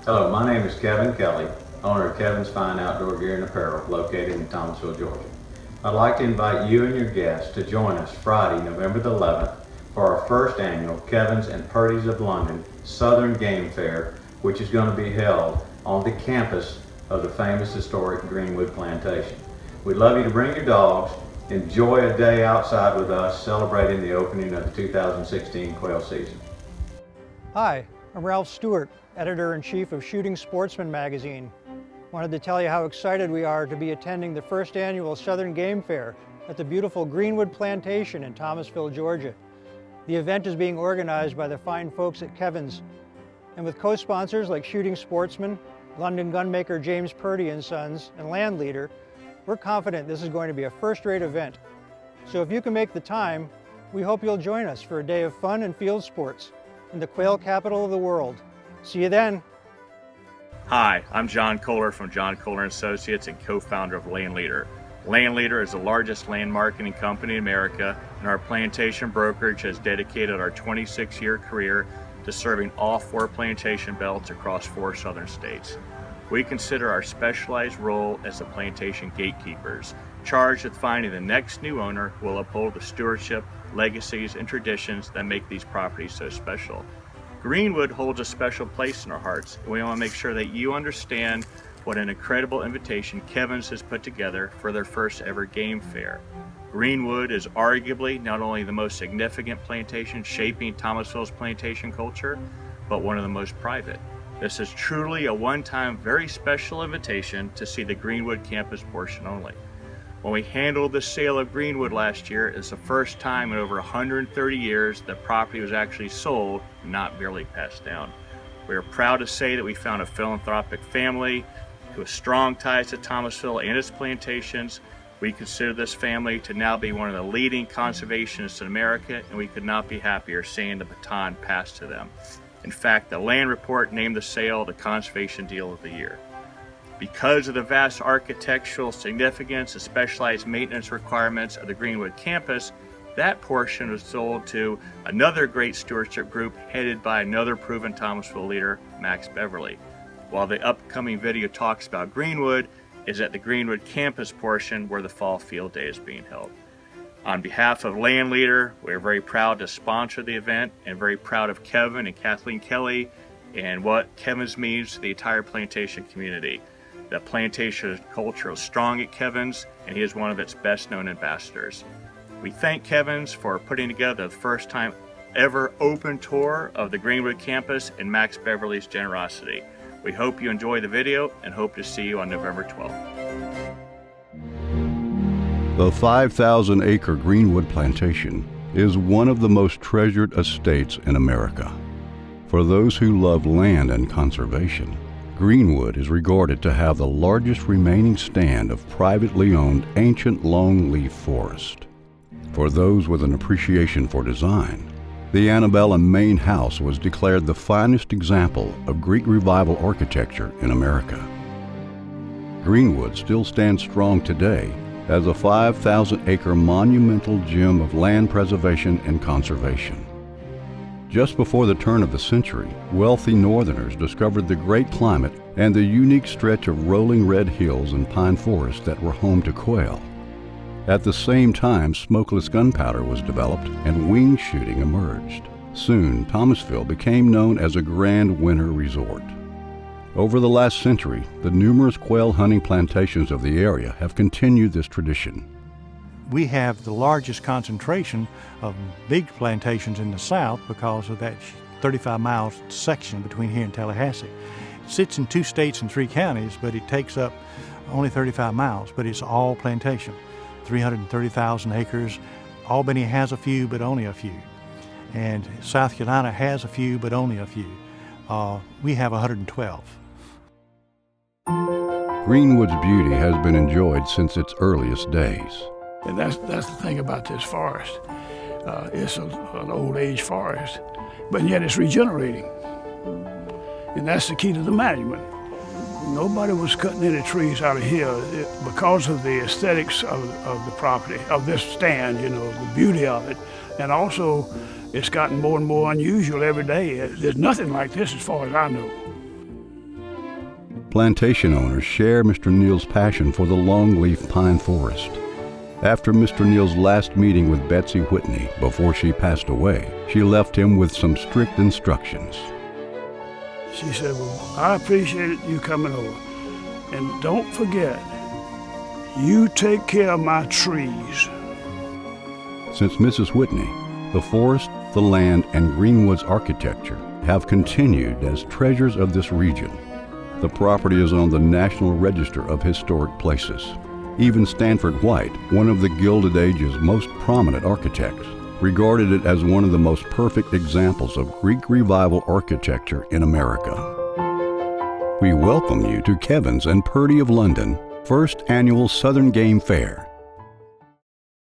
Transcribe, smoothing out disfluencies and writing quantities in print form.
Hello, my name is Kevin Kelly, owner of Kevin's Fine Outdoor Gear and Apparel located in Thomasville, Georgia. I'd like to invite you and your guests to join us Friday, November the 11th for our first annual Kevin's and Purdy's of London Southern Game Fair, which is going to be held on the campus of the famous historic Greenwood Plantation. We'd love you to bring your dogs, enjoy a day outside with us celebrating the opening of the 2016 quail season. Hi, I'm Ralph Stewart, Editor-in-Chief of Shooting Sportsman magazine. Wanted to tell you how excited we are to be attending the first annual Southern Game Fair at the beautiful Greenwood Plantation in Thomasville, Georgia. The event is being organized by the fine folks at Kevin's, and with co-sponsors like Shooting Sportsman, London gunmaker James Purdy and Sons, and Landleader, we're confident this is going to be a first-rate event. So if you can make the time, we hope you'll join us for a day of fun and field sports in the quail capital of the world. See you then. Hi, I'm John Kohler from John Kohler & Associates and co-founder of Landleader. Landleader is the largest land marketing company in America, and our plantation brokerage has dedicated our 26-year career to serving all 4 plantation belts across 4 southern states. We consider our specialized role as the plantation gatekeepers, charged with finding the next new owner who will uphold the stewardship, legacies, and traditions that make these properties so special. Greenwood holds a special place in our hearts, and we want to make sure that you understand what an incredible invitation Kevin's has put together for their first ever game fair. Greenwood is arguably not only the most significant plantation shaping Thomasville's plantation culture, but one of the most private. This is truly a one-time, very special invitation to see the Greenwood campus portion only. When we handled the sale of Greenwood last year, it's the first time in over 130 years that property was actually sold, not merely passed down. We are proud to say that we found a philanthropic family who has strong ties to Thomasville and its plantations. We consider this family to now be one of the leading conservationists in America, and we could not be happier seeing the baton passed to them. In fact, the Land Report named the sale the Conservation Deal of the Year. Because of the vast architectural significance and specialized maintenance requirements of the Greenwood campus, that portion was sold to another great stewardship group headed by another proven Thomasville leader, Max Beverly. While the upcoming video talks about Greenwood, is at the Greenwood campus portion where the Fall Field Day is being held. On behalf of Landleader, we're very proud to sponsor the event and very proud of Kevin and Kathleen Kelly and what Kevin's means to the entire plantation community. The plantation culture is strong at Kevin's, and he is one of its best-known ambassadors. We thank Kevin's for putting together the first time ever open tour of the Greenwood campus and Max Beverly's generosity. We hope you enjoy the video and hope to see you on November 12th. The 5,000-acre Greenwood Plantation is one of the most treasured estates in America. For those who love land and conservation, Greenwood is regarded to have the largest remaining stand of privately owned ancient longleaf forest. For those with an appreciation for design, the Antebellum main house was declared the finest example of Greek Revival architecture in America. Greenwood still stands strong today as a 5,000-acre monumental gem of land preservation and conservation. Just before the turn of the century, wealthy Northerners discovered the great climate and the unique stretch of rolling red hills and pine forests that were home to quail. At the same time, smokeless gunpowder was developed and wing shooting emerged. Soon, Thomasville became known as a grand winter resort. Over the last century, the numerous quail hunting plantations of the area have continued this tradition. We have the largest concentration of big plantations in the south because of that 35-mile section between here and Tallahassee. It sits in 2 states and 3 counties, but it takes up only 35 miles, but it's all plantation, 330,000 acres. Albany has a few, but only a few. And South Carolina has a few, but only a few. We have 112. Greenwood's beauty has been enjoyed since its earliest days. And that's the thing about this forest. It's an old age forest, but yet it's regenerating. And that's the key to the management. Nobody was cutting any trees out of here because of the aesthetics of the property, of this stand, you know, the beauty of it. And also, it's gotten more and more unusual every day. There's nothing like this as far as I know. Plantation owners share Mr. Neal's passion for the longleaf pine forest. After Mr. Neal's last meeting with Betsy Whitney before she passed away, she left him with some strict instructions. She said, well, I appreciate you coming over. And don't forget, you take care of my trees. Since Mrs. Whitney, the forest, the land, and Greenwood's architecture have continued as treasures of this region. The property is on the National Register of Historic Places. Even Stanford White, one of the Gilded Age's most prominent architects, regarded it as one of the most perfect examples of Greek Revival architecture in America. We welcome you to Kevin's and Purdy of London First Annual Southern Game Fair,